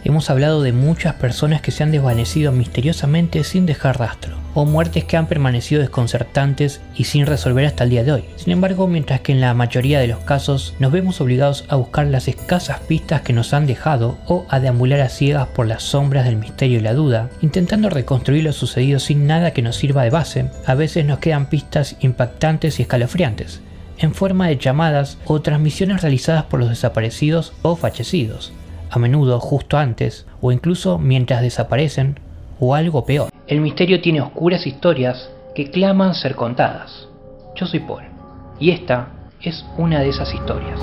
Hemos hablado de muchas personas que se han desvanecido misteriosamente sin dejar rastro, o muertes que han permanecido desconcertantes y sin resolver hasta el día de hoy. Sin embargo, mientras que en la mayoría de los casos nos vemos obligados a buscar las escasas pistas que nos han dejado o a deambular a ciegas por las sombras del misterio y la duda, intentando reconstruir lo sucedido sin nada que nos sirva de base, a veces nos quedan pistas impactantes y escalofriantes, en forma de llamadas o transmisiones realizadas por los desaparecidos o fallecidos, a menudo justo antes o incluso mientras desaparecen, o algo peor. El misterio tiene oscuras historias que claman ser contadas. Yo soy Paul, y esta es una de esas historias.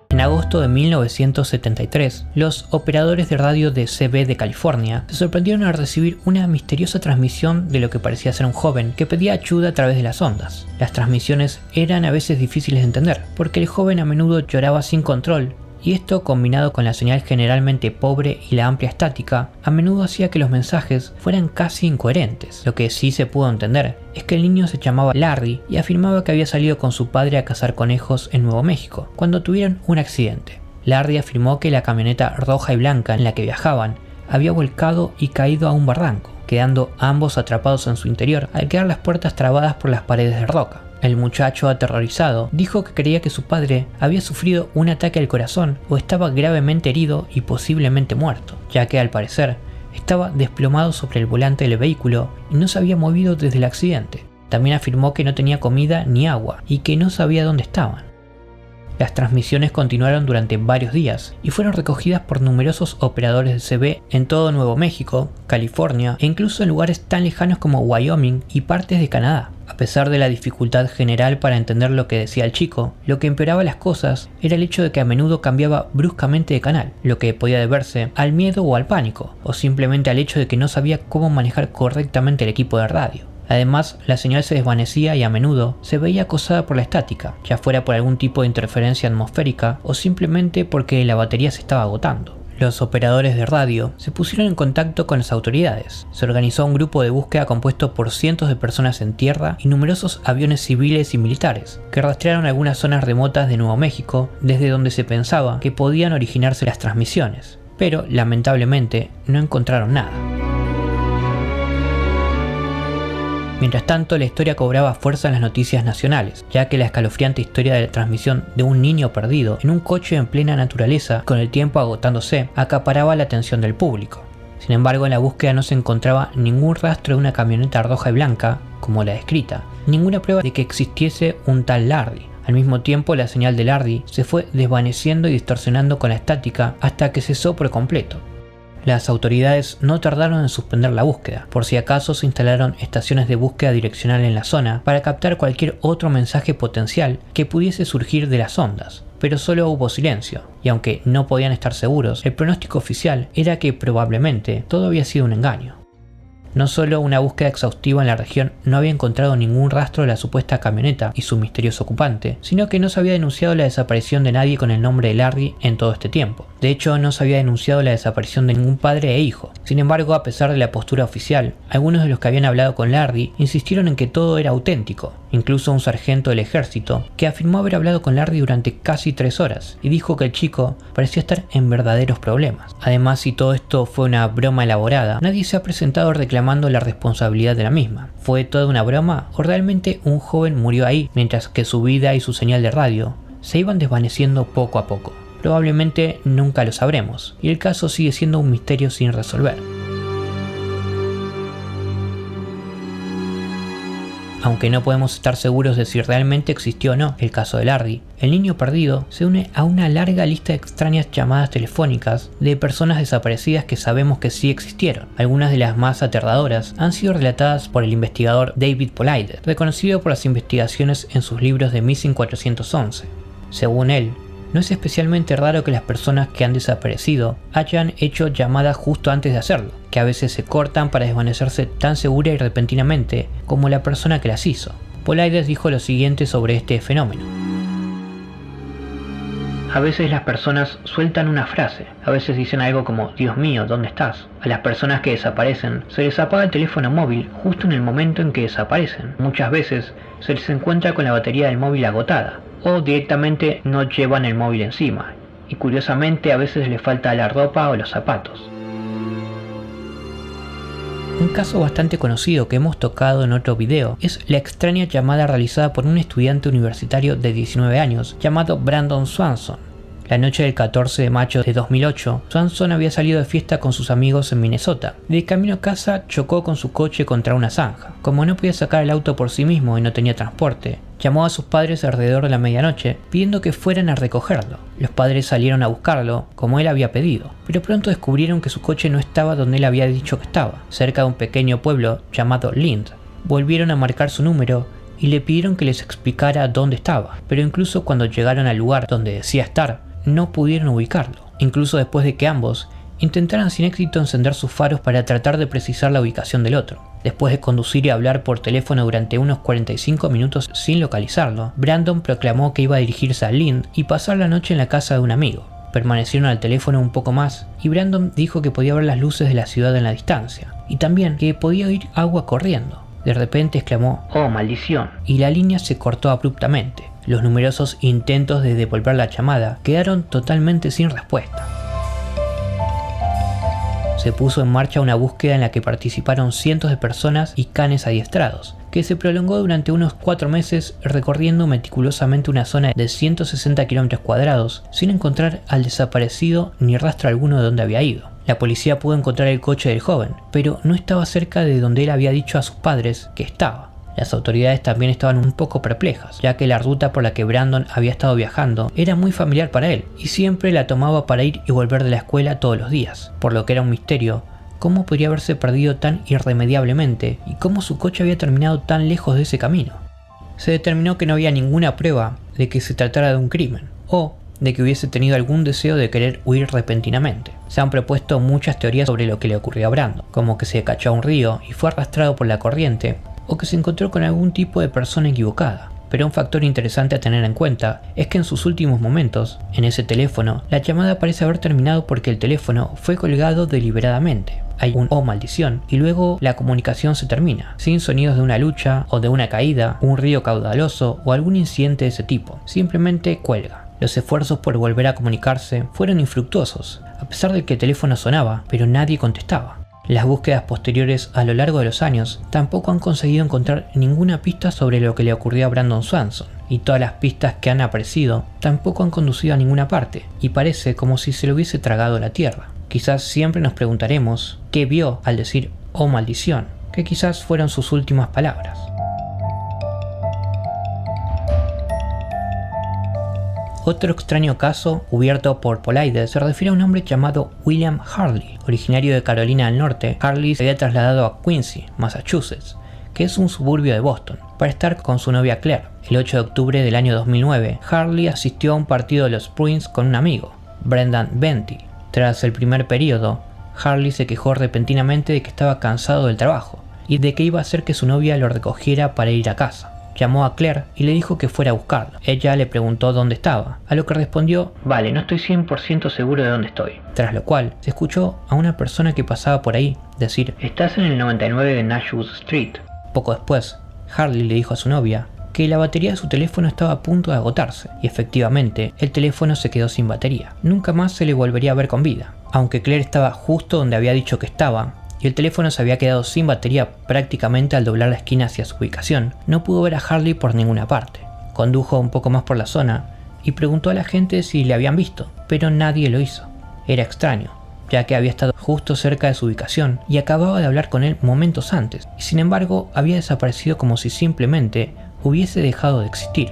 En agosto de 1973, los operadores de radio de CB de California se sorprendieron al recibir una misteriosa transmisión de lo que parecía ser un joven que pedía ayuda a través de las ondas. Las transmisiones eran a veces difíciles de entender, porque el joven a menudo lloraba sin control, y esto, combinado con la señal generalmente pobre y la amplia estática, a menudo hacía que los mensajes fueran casi incoherentes. Lo que sí se pudo entender es que el niño se llamaba Larry y afirmaba que había salido con su padre a cazar conejos en Nuevo México, cuando tuvieron un accidente. Larry afirmó que la camioneta roja y blanca en la que viajaban había volcado y caído a un barranco, quedando ambos atrapados en su interior al quedar las puertas trabadas por las paredes de roca. El muchacho, aterrorizado, dijo que creía que su padre había sufrido un ataque al corazón o estaba gravemente herido y posiblemente muerto, ya que al parecer estaba desplomado sobre el volante del vehículo y no se había movido desde el accidente. También afirmó que no tenía comida ni agua y que no sabía dónde estaban. Las transmisiones continuaron durante varios días y fueron recogidas por numerosos operadores de CB en todo Nuevo México, California e incluso en lugares tan lejanos como Wyoming y partes de Canadá. A pesar de la dificultad general para entender lo que decía el chico, lo que empeoraba las cosas era el hecho de que a menudo cambiaba bruscamente de canal, lo que podía deberse al miedo o al pánico, o simplemente al hecho de que no sabía cómo manejar correctamente el equipo de radio. Además, la señal se desvanecía y a menudo se veía acosada por la estática, ya fuera por algún tipo de interferencia atmosférica o simplemente porque la batería se estaba agotando. Los operadores de radio se pusieron en contacto con las autoridades. Se organizó un grupo de búsqueda compuesto por cientos de personas en tierra y numerosos aviones civiles y militares, que rastrearon algunas zonas remotas de Nuevo México desde donde se pensaba que podían originarse las transmisiones, pero lamentablemente no encontraron nada. Mientras tanto, la historia cobraba fuerza en las noticias nacionales, ya que la escalofriante historia de la transmisión de un niño perdido en un coche en plena naturaleza, con el tiempo agotándose, acaparaba la atención del público. Sin embargo, en la búsqueda no se encontraba ningún rastro de una camioneta roja y blanca, como la descrita, ninguna prueba de que existiese un tal Larry. Al mismo tiempo, la señal de Larry se fue desvaneciendo y distorsionando con la estática hasta que cesó por completo. Las autoridades no tardaron en suspender la búsqueda. Por si acaso se instalaron estaciones de búsqueda direccional en la zona para captar cualquier otro mensaje potencial que pudiese surgir de las ondas, pero solo hubo silencio, y aunque no podían estar seguros, el pronóstico oficial era que probablemente todo había sido un engaño. No solo una búsqueda exhaustiva en la región no había encontrado ningún rastro de la supuesta camioneta y su misterioso ocupante, sino que no se había denunciado la desaparición de nadie con el nombre de Larry en todo este tiempo. De hecho, no se había denunciado la desaparición de ningún padre e hijo. Sin embargo, a pesar de la postura oficial, algunos de los que habían hablado con Larry insistieron en que todo era auténtico. Incluso un sargento del ejército, que afirmó haber hablado con Larry durante casi 3 horas, y dijo que el chico parecía estar en verdaderos problemas. Además, si todo esto fue una broma elaborada, nadie se ha presentado reclamando la responsabilidad de la misma. ¿Fue toda una broma o realmente un joven murió ahí, mientras que su vida y su señal de radio se iban desvaneciendo poco a poco? Probablemente nunca lo sabremos, y el caso sigue siendo un misterio sin resolver. Aunque no podemos estar seguros de si realmente existió o no el caso de Larry, el niño perdido se une a una larga lista de extrañas llamadas telefónicas de personas desaparecidas que sabemos que sí existieron. Algunas de las más aterradoras han sido relatadas por el investigador David Paulides, reconocido por las investigaciones en sus libros de Missing 411. Según él, no es especialmente raro que las personas que han desaparecido hayan hecho llamadas justo antes de hacerlo, que a veces se cortan para desvanecerse tan segura y repentinamente como la persona que las hizo. Paulides dijo lo siguiente sobre este fenómeno. A veces las personas sueltan una frase, a veces dicen algo como «Dios mío, ¿dónde estás?». A las personas que desaparecen se les apaga el teléfono móvil justo en el momento en que desaparecen. Muchas veces se les encuentra con la batería del móvil agotada, o directamente no llevan el móvil encima, y curiosamente a veces le falta la ropa o los zapatos. Un caso bastante conocido que hemos tocado en otro video es la extraña llamada realizada por un estudiante universitario de 19 años llamado Brandon Swanson. La noche del 14 de mayo de 2008, Swanson había salido de fiesta con sus amigos en Minnesota. De camino a casa chocó con su coche contra una zanja. Como no podía sacar el auto por sí mismo y no tenía transporte, llamó a sus padres alrededor de la medianoche pidiendo que fueran a recogerlo. Los padres salieron a buscarlo, como él había pedido, pero pronto descubrieron que su coche no estaba donde él había dicho que estaba, cerca de un pequeño pueblo llamado Lind. Volvieron a marcar su número y le pidieron que les explicara dónde estaba, pero incluso cuando llegaron al lugar donde decía estar, no pudieron ubicarlo, incluso después de que ambos intentaran sin éxito encender sus faros para tratar de precisar la ubicación del otro. Después de conducir y hablar por teléfono durante unos 45 minutos sin localizarlo, Brandon proclamó que iba a dirigirse a Lind y pasar la noche en la casa de un amigo. Permanecieron al teléfono un poco más y Brandon dijo que podía ver las luces de la ciudad en la distancia y también que podía oír agua corriendo. De repente exclamó «¡Oh, maldición!» y la línea se cortó abruptamente. Los numerosos intentos de devolver la llamada quedaron totalmente sin respuesta. Se puso en marcha una búsqueda en la que participaron cientos de personas y canes adiestrados, que se prolongó durante unos 4 meses recorriendo meticulosamente una zona de 160 km² sin encontrar al desaparecido ni rastro alguno de dónde había ido. La policía pudo encontrar el coche del joven, pero no estaba cerca de donde él había dicho a sus padres que estaba. Las autoridades también estaban un poco perplejas, ya que la ruta por la que Brandon había estado viajando era muy familiar para él, y siempre la tomaba para ir y volver de la escuela todos los días, por lo que era un misterio cómo podría haberse perdido tan irremediablemente y cómo su coche había terminado tan lejos de ese camino. Se determinó que no había ninguna prueba de que se tratara de un crimen, o de que hubiese tenido algún deseo de querer huir repentinamente. Se han propuesto muchas teorías sobre lo que le ocurrió a Brandon, como que se cayó a un río y fue arrastrado por la corriente, o que se encontró con algún tipo de persona equivocada. Pero un factor interesante a tener en cuenta es que en sus últimos momentos, en ese teléfono, la llamada parece haber terminado porque el teléfono fue colgado deliberadamente. Hay un «oh, maldición» y luego la comunicación se termina, sin sonidos de una lucha o de una caída, un río caudaloso o algún incidente de ese tipo. Simplemente cuelga. Los esfuerzos por volver a comunicarse fueron infructuosos, a pesar de que el teléfono sonaba, pero nadie contestaba. Las búsquedas posteriores a lo largo de los años tampoco han conseguido encontrar ninguna pista sobre lo que le ocurrió a Brandon Swanson, y todas las pistas que han aparecido tampoco han conducido a ninguna parte, y parece como si se lo hubiese tragado la tierra. Quizás siempre nos preguntaremos qué vio al decir «oh, maldición», que quizás fueron sus últimas palabras. Otro extraño caso, cubierto por Paulides, se refiere a un hombre llamado William Harley. Originario de Carolina del Norte, Harley se había trasladado a Quincy, Massachusetts, que es un suburbio de Boston, para estar con su novia Claire. El 8 de octubre del año 2009, Harley asistió a un partido de los Bruins con un amigo, Brendan Benty. Tras el primer periodo, Harley se quejó repentinamente de que estaba cansado del trabajo y de que iba a hacer que su novia lo recogiera para ir a casa. Llamó a Claire y le dijo que fuera a buscarlo. Ella le preguntó dónde estaba, a lo que respondió «Vale, no estoy 100% seguro de dónde estoy». Tras lo cual, se escuchó a una persona que pasaba por ahí decir «Estás en el 99 de Nashwood Street». Poco después, Harley le dijo a su novia que la batería de su teléfono estaba a punto de agotarse, y efectivamente, el teléfono se quedó sin batería. Nunca más se le volvería a ver con vida. Aunque Claire estaba justo donde había dicho que estaba, y el teléfono se había quedado sin batería prácticamente al doblar la esquina hacia su ubicación, no pudo ver a Harley por ninguna parte. Condujo un poco más por la zona y preguntó a la gente si le habían visto, pero nadie lo hizo. Era extraño, ya que había estado justo cerca de su ubicación y acababa de hablar con él momentos antes, y sin embargo había desaparecido como si simplemente hubiese dejado de existir.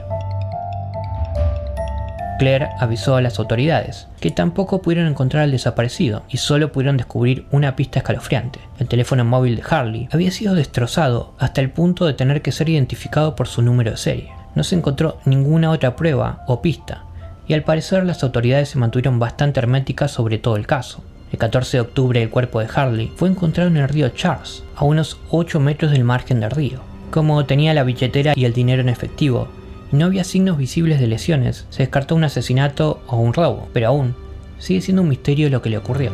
Claire avisó a las autoridades, que tampoco pudieron encontrar al desaparecido y solo pudieron descubrir una pista escalofriante. El teléfono móvil de Harley había sido destrozado hasta el punto de tener que ser identificado por su número de serie. No se encontró ninguna otra prueba o pista, y al parecer las autoridades se mantuvieron bastante herméticas sobre todo el caso. El 14 de octubre el cuerpo de Harley fue encontrado en el río Charles, a unos 8 metros del margen del río. Como tenía la billetera y el dinero en efectivo, no había signos visibles de lesiones, se descartó un asesinato o un robo, pero aún sigue siendo un misterio lo que le ocurrió.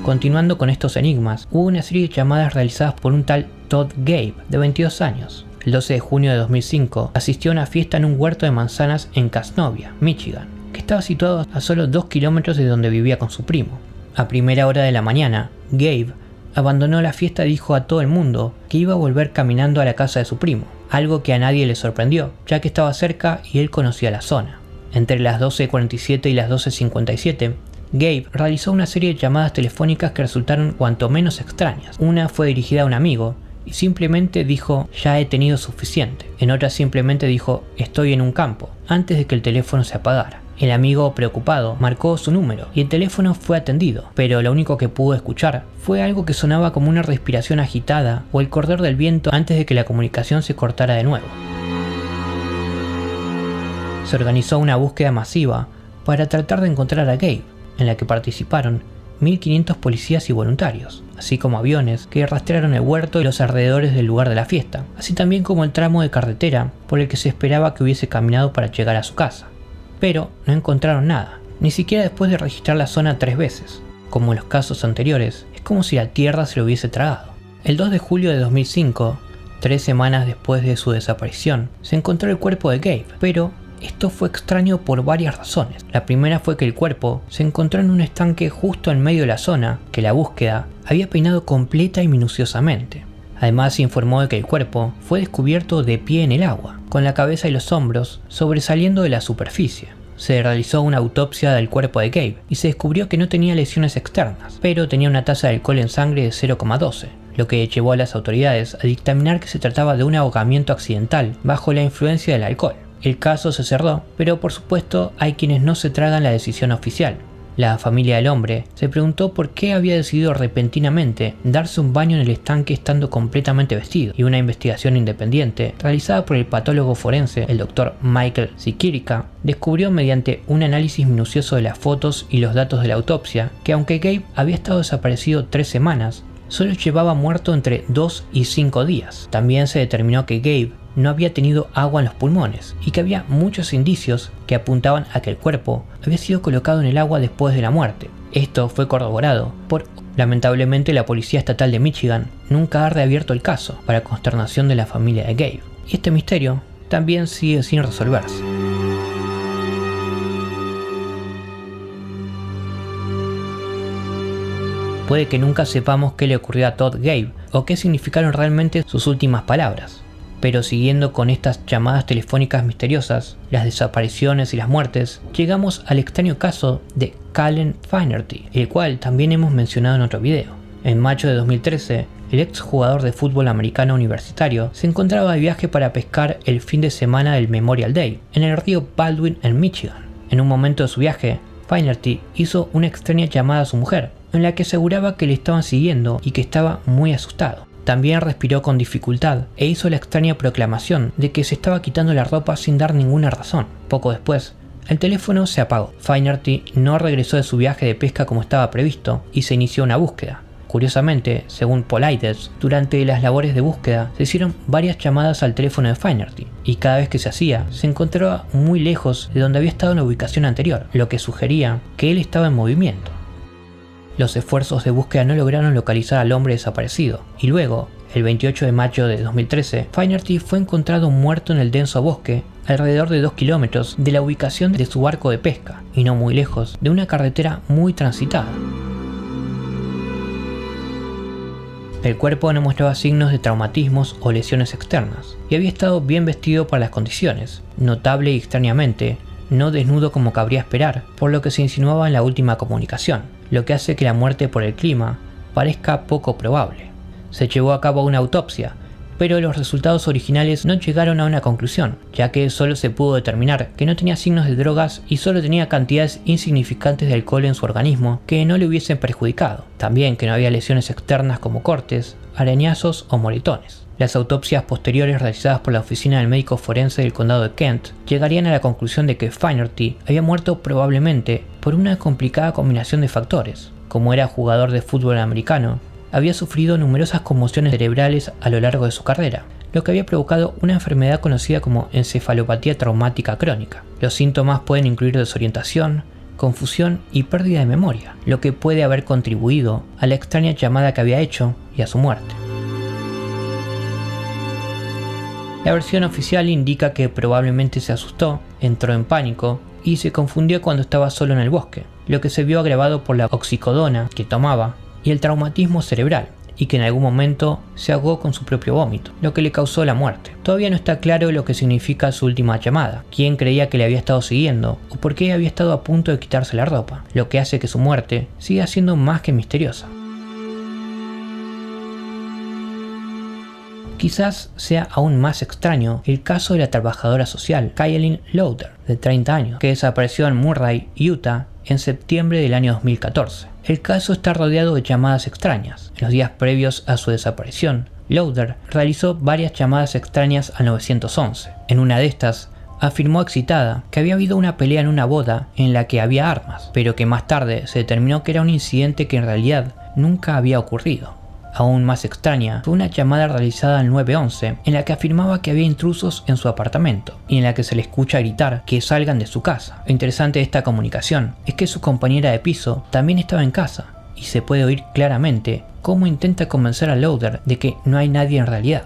Continuando con estos enigmas, hubo una serie de llamadas realizadas por un tal Todd Gabe, de 22 años. el 12 de junio de 2005, asistió a una fiesta en un huerto de manzanas en Cazenovia, Michigan, que estaba situado a solo 2 kilómetros de donde vivía con su primo. A primera hora de la mañana, Gabe abandonó la fiesta y dijo a todo el mundo que iba a volver caminando a la casa de su primo, algo que a nadie le sorprendió, ya que estaba cerca y él conocía la zona. Entre las 12:47 y las 12:57, Gabe realizó una serie de llamadas telefónicas que resultaron cuanto menos extrañas. Una fue dirigida a un amigo y simplemente dijo "ya he tenido suficiente". En otra simplemente dijo "estoy en un campo", antes de que el teléfono se apagara. El amigo, preocupado, marcó su número y el teléfono fue atendido, pero lo único que pudo escuchar fue algo que sonaba como una respiración agitada o el correr del viento antes de que la comunicación se cortara de nuevo. Se organizó una búsqueda masiva para tratar de encontrar a Gabe, en la que participaron 1.500 policías y voluntarios, así como aviones que rastrearon el huerto y los alrededores del lugar de la fiesta, así también como el tramo de carretera por el que se esperaba que hubiese caminado para llegar a su casa. Pero no encontraron nada, ni siquiera después de registrar la zona 3 veces. Como en los casos anteriores, es como si la tierra se lo hubiese tragado. El 2 de julio de 2005, 3 semanas después de su desaparición, se encontró el cuerpo de Gabe, pero esto fue extraño por varias razones. La primera fue que el cuerpo se encontró en un estanque justo en medio de la zona que la búsqueda había peinado completa y minuciosamente. Además, se informó de que el cuerpo fue descubierto de pie en el agua, con la cabeza y los hombros sobresaliendo de la superficie. Se realizó una autopsia del cuerpo de Gabe y se descubrió que no tenía lesiones externas, pero tenía una tasa de alcohol en sangre de 0,12, lo que llevó a las autoridades a dictaminar que se trataba de un ahogamiento accidental bajo la influencia del alcohol. El caso se cerró, pero por supuesto hay quienes no se tragan la decisión oficial. La familia del hombre se preguntó por qué había decidido repentinamente darse un baño en el estanque estando completamente vestido, y una investigación independiente realizada por el patólogo forense, el Dr. Michael Sikirica, descubrió mediante un análisis minucioso de las fotos y los datos de la autopsia que aunque Gabe había estado desaparecido 3 semanas, solo llevaba muerto entre 2 y 5 días. También se determinó que Gabe no había tenido agua en los pulmones y que había muchos indicios que apuntaban a que el cuerpo había sido colocado en el agua después de la muerte. Esto fue corroborado por... Lamentablemente, la Policía Estatal de Michigan nunca ha reabierto el caso, para consternación de la familia de Gabe, y este misterio también sigue sin resolverse. Puede que nunca sepamos qué le ocurrió a Todd Gabe o qué significaron realmente sus últimas palabras. Pero siguiendo con estas llamadas telefónicas misteriosas, las desapariciones y las muertes, llegamos al extraño caso de Calen Finerty, el cual también hemos mencionado en otro video. En mayo de 2013, el ex jugador de fútbol americano universitario se encontraba de viaje para pescar el fin de semana del Memorial Day en el río Baldwin en Michigan. En un momento de su viaje, Finerty hizo una extraña llamada a su mujer, en la que aseguraba que le estaban siguiendo y que estaba muy asustado. También respiró con dificultad e hizo la extraña proclamación de que se estaba quitando la ropa sin dar ninguna razón. Poco después, el teléfono se apagó. Finerty no regresó de su viaje de pesca como estaba previsto y se inició una búsqueda. Curiosamente, según Polides, durante las labores de búsqueda se hicieron varias llamadas al teléfono de Finerty y cada vez que se hacía se encontraba muy lejos de donde había estado en la ubicación anterior, lo que sugería que él estaba en movimiento. Los esfuerzos de búsqueda no lograron localizar al hombre desaparecido, y luego, el 28 de mayo de 2013, Finerty fue encontrado muerto en el denso bosque alrededor de 2 kilómetros de la ubicación de su barco de pesca, y no muy lejos de una carretera muy transitada. El cuerpo no mostraba signos de traumatismos o lesiones externas, y había estado bien vestido para las condiciones, notable y extrañamente, no desnudo como cabría esperar, por lo que se insinuaba en la última comunicación, lo que hace que la muerte por el clima parezca poco probable. Se llevó a cabo una autopsia, pero los resultados originales no llegaron a una conclusión, ya que solo se pudo determinar que no tenía signos de drogas y solo tenía cantidades insignificantes de alcohol en su organismo que no le hubiesen perjudicado. También que no había lesiones externas como cortes, arañazos o moretones. Las autopsias posteriores realizadas por la Oficina del Médico Forense del Condado de Kent llegarían a la conclusión de que Finerty había muerto probablemente por una complicada combinación de factores. Como era jugador de fútbol americano, había sufrido numerosas conmociones cerebrales a lo largo de su carrera, lo que había provocado una enfermedad conocida como encefalopatía traumática crónica. Los síntomas pueden incluir desorientación, confusión y pérdida de memoria, lo que puede haber contribuido a la extraña llamada que había hecho y a su muerte. La versión oficial indica que probablemente se asustó, entró en pánico y se confundió cuando estaba solo en el bosque, lo que se vio agravado por la oxicodona que tomaba y el traumatismo cerebral, y que en algún momento se ahogó con su propio vómito, lo que le causó la muerte. Todavía no está claro lo que significa su última llamada, quién creía que le había estado siguiendo o por qué había estado a punto de quitarse la ropa, lo que hace que su muerte siga siendo más que misteriosa. Quizás sea aún más extraño el caso de la trabajadora social Kailyn Lowder, de 30 años, que desapareció en Murray, Utah, en septiembre del año 2014. El caso está rodeado de llamadas extrañas. En los días previos a su desaparición, Lowder realizó varias llamadas extrañas al 911. En una de estas, afirmó excitada que había habido una pelea en una boda en la que había armas, pero que más tarde se determinó que era un incidente que en realidad nunca había ocurrido. Aún más extraña fue una llamada realizada al 911 en la que afirmaba que había intrusos en su apartamento y en la que se le escucha gritar que salgan de su casa. Lo interesante de esta comunicación es que su compañera de piso también estaba en casa y se puede oír claramente cómo intenta convencer a Lowder de que no hay nadie en realidad.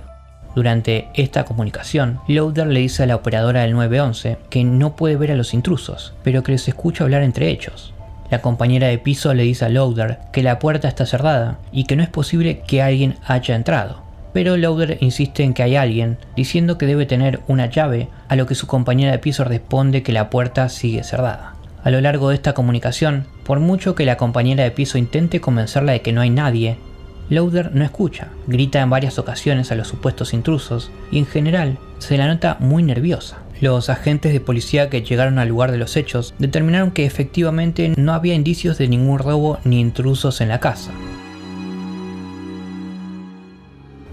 Durante esta comunicación, Lowder le dice a la operadora del 911 que no puede ver a los intrusos, pero que les escucha hablar entre ellos. La compañera de piso le dice a Lowder que la puerta está cerrada y que no es posible que alguien haya entrado. Pero Lowder insiste en que hay alguien, diciendo que debe tener una llave, a lo que su compañera de piso responde que la puerta sigue cerrada. A lo largo de esta comunicación, por mucho que la compañera de piso intente convencerla de que no hay nadie, Lowder no escucha, grita en varias ocasiones a los supuestos intrusos y en general se la nota muy nerviosa. Los agentes de policía que llegaron al lugar de los hechos determinaron que efectivamente no había indicios de ningún robo ni intrusos en la casa.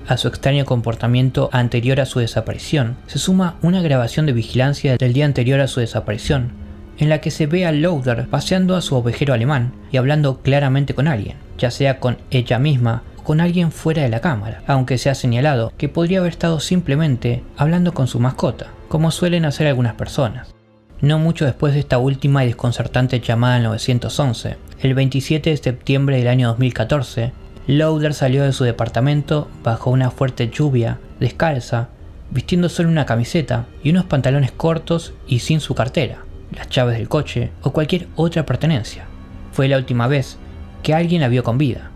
A su extraño comportamiento anterior a su desaparición, se suma una grabación de vigilancia del día anterior a su desaparición, en la que se ve a Lowder paseando a su ovejero alemán y hablando claramente con alguien, ya sea con ella misma o con alguien fuera de la cámara, aunque se ha señalado que podría haber estado simplemente hablando con su mascota, como suelen hacer algunas personas. No mucho después de esta última y desconcertante llamada al 911, el 27 de septiembre del año 2014, Lowder salió de su departamento bajo una fuerte lluvia, descalza, vistiendo solo una camiseta y unos pantalones cortos y sin su cartera, las llaves del coche o cualquier otra pertenencia. Fue la última vez que alguien la vio con vida.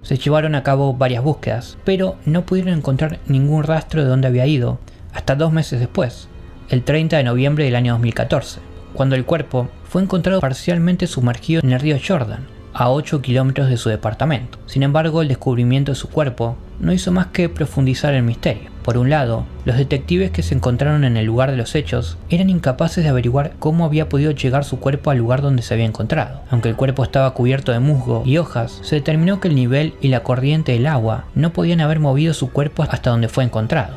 Se llevaron a cabo varias búsquedas, pero no pudieron encontrar ningún rastro de dónde había ido hasta 2 meses después, el 30 de noviembre del año 2014, cuando el cuerpo fue encontrado parcialmente sumergido en el río Jordan, a 8 kilómetros de su departamento. Sin embargo, el descubrimiento de su cuerpo no hizo más que profundizar el misterio. Por un lado, los detectives que se encontraron en el lugar de los hechos eran incapaces de averiguar cómo había podido llegar su cuerpo al lugar donde se había encontrado. Aunque el cuerpo estaba cubierto de musgo y hojas, se determinó que el nivel y la corriente del agua no podían haber movido su cuerpo hasta donde fue encontrado.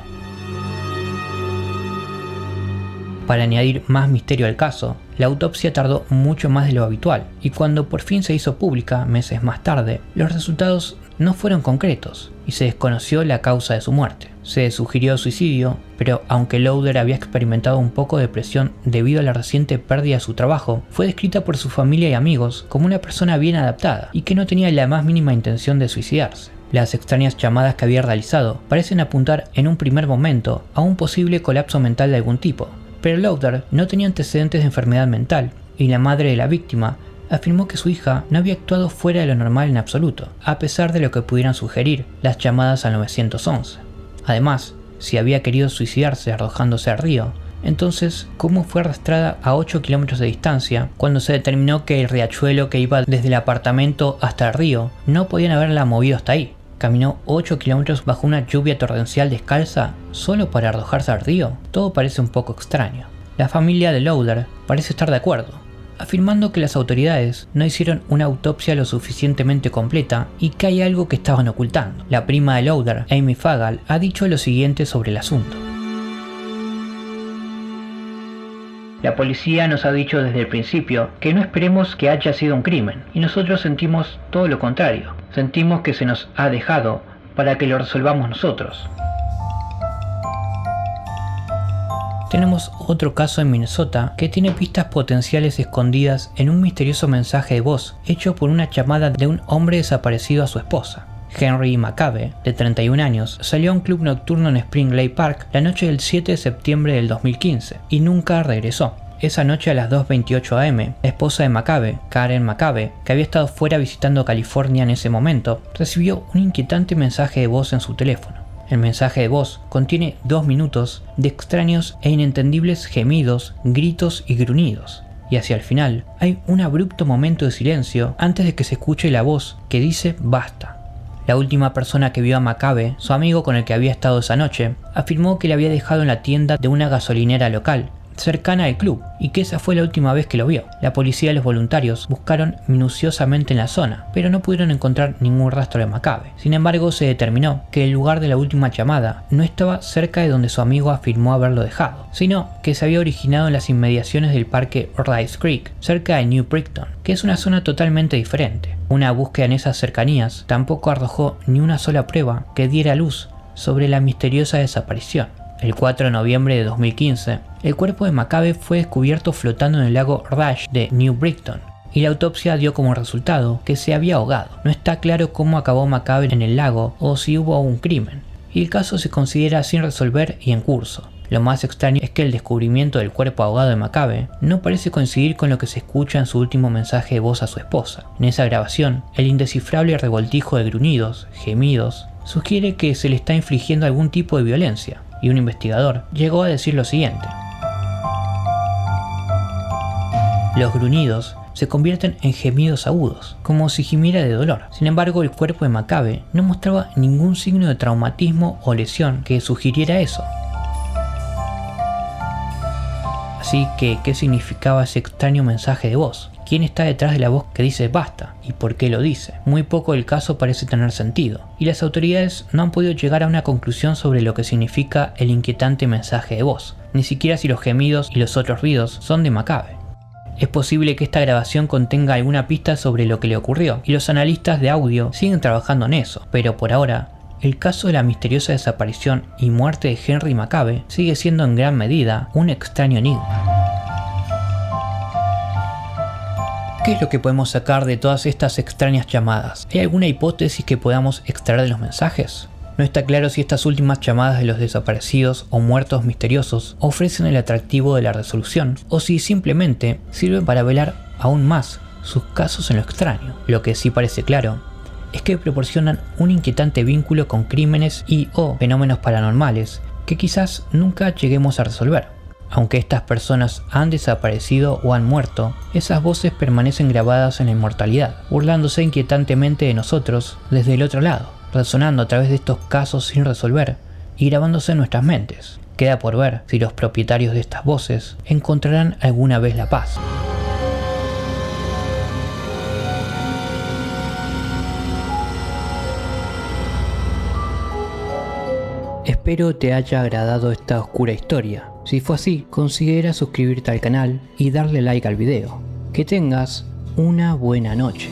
Para añadir más misterio al caso, la autopsia tardó mucho más de lo habitual, y cuando por fin se hizo pública meses más tarde, los resultados no fueron concretos y se desconoció la causa de su muerte. Se sugirió suicidio, pero aunque Lowder había experimentado un poco de depresión debido a la reciente pérdida de su trabajo, fue descrita por su familia y amigos como una persona bien adaptada y que no tenía la más mínima intención de suicidarse. Las extrañas llamadas que había realizado parecen apuntar en un primer momento a un posible colapso mental de algún tipo, pero Lowder no tenía antecedentes de enfermedad mental y la madre de la víctima afirmó que su hija no había actuado fuera de lo normal en absoluto, a pesar de lo que pudieran sugerir las llamadas al 911. Además, si había querido suicidarse arrojándose al río, entonces, ¿cómo fue arrastrada a 8 kilómetros de distancia cuando se determinó que el riachuelo que iba desde el apartamento hasta el río no podían haberla movido hasta ahí? Caminó 8 kilómetros bajo una lluvia torrencial descalza solo para arrojarse al río. Todo parece un poco extraño. La familia de Lowder parece estar de acuerdo, afirmando que las autoridades no hicieron una autopsia lo suficientemente completa y que hay algo que estaban ocultando. La prima de Lowder, Amy Fagal, ha dicho lo siguiente sobre el asunto. La policía nos ha dicho desde el principio que no esperemos que haya sido un crimen, y nosotros sentimos todo lo contrario. Sentimos que se nos ha dejado para que lo resolvamos nosotros. Tenemos otro caso en Minnesota que tiene pistas potenciales escondidas en un misterioso mensaje de voz hecho por una llamada de un hombre desaparecido a su esposa. Henry McCabe, de 31 años, salió a un club nocturno en Spring Lake Park la noche del 7 de septiembre del 2015 y nunca regresó. Esa noche a las 2:28 am, la esposa de McCabe, Karen McCabe, que había estado fuera visitando California en ese momento, recibió un inquietante mensaje de voz en su teléfono. El mensaje de voz contiene 2 minutos de extraños e inentendibles gemidos, gritos y gruñidos. Y hacia el final hay un abrupto momento de silencio antes de que se escuche la voz que dice basta. La última persona que vio a McCabe, su amigo con el que había estado esa noche, afirmó que le había dejado en la tienda de una gasolinera local cercana al club y que esa fue la última vez que lo vio. La policía y los voluntarios buscaron minuciosamente en la zona, pero no pudieron encontrar ningún rastro de McCabe. Sin embargo, se determinó que el lugar de la última llamada no estaba cerca de donde su amigo afirmó haberlo dejado, sino que se había originado en las inmediaciones del parque Rice Creek, cerca de New Brighton, que es una zona totalmente diferente. Una búsqueda en esas cercanías tampoco arrojó ni una sola prueba que diera luz sobre la misteriosa desaparición. El 4 de noviembre de 2015, el cuerpo de McCabe fue descubierto flotando en el lago Rush de New Brighton, y la autopsia dio como resultado que se había ahogado. No está claro cómo acabó McCabe en el lago o si hubo un crimen, y el caso se considera sin resolver y en curso. Lo más extraño es que el descubrimiento del cuerpo ahogado de McCabe no parece coincidir con lo que se escucha en su último mensaje de voz a su esposa. En esa grabación, el indescifrable revoltijo de gruñidos, gemidos, sugiere que se le está infligiendo algún tipo de violencia, y un investigador llegó a decir lo siguiente: los gruñidos se convierten en gemidos agudos, como si gimiera de dolor. Sin embargo, el cuerpo de McCabe no mostraba ningún signo de traumatismo o lesión que sugiriera eso. Así que, ¿qué significaba ese extraño mensaje de voz? ¿Quién está detrás de la voz que dice basta? ¿Y por qué lo dice? Muy poco del caso parece tener sentido, y las autoridades no han podido llegar a una conclusión sobre lo que significa el inquietante mensaje de voz, ni siquiera si los gemidos y los otros ruidos son de McCabe. Es posible que esta grabación contenga alguna pista sobre lo que le ocurrió, y los analistas de audio siguen trabajando en eso, pero por ahora, el caso de la misteriosa desaparición y muerte de Henry McCabe sigue siendo en gran medida un extraño enigma. ¿Qué es lo que podemos sacar de todas estas extrañas llamadas? ¿Hay alguna hipótesis que podamos extraer de los mensajes? No está claro si estas últimas llamadas de los desaparecidos o muertos misteriosos ofrecen el atractivo de la resolución, o si simplemente sirven para velar aún más sus casos en lo extraño. Lo que sí parece claro es que proporcionan un inquietante vínculo con crímenes y o fenómenos paranormales que quizás nunca lleguemos a resolver. Aunque estas personas han desaparecido o han muerto, esas voces permanecen grabadas en la inmortalidad, burlándose inquietantemente de nosotros desde el otro lado, resonando a través de estos casos sin resolver y grabándose en nuestras mentes. Queda por ver si los propietarios de estas voces encontrarán alguna vez la paz. Espero te haya agradado esta oscura historia. Si fue así, considera suscribirte al canal y darle like al video. Que tengas una buena noche.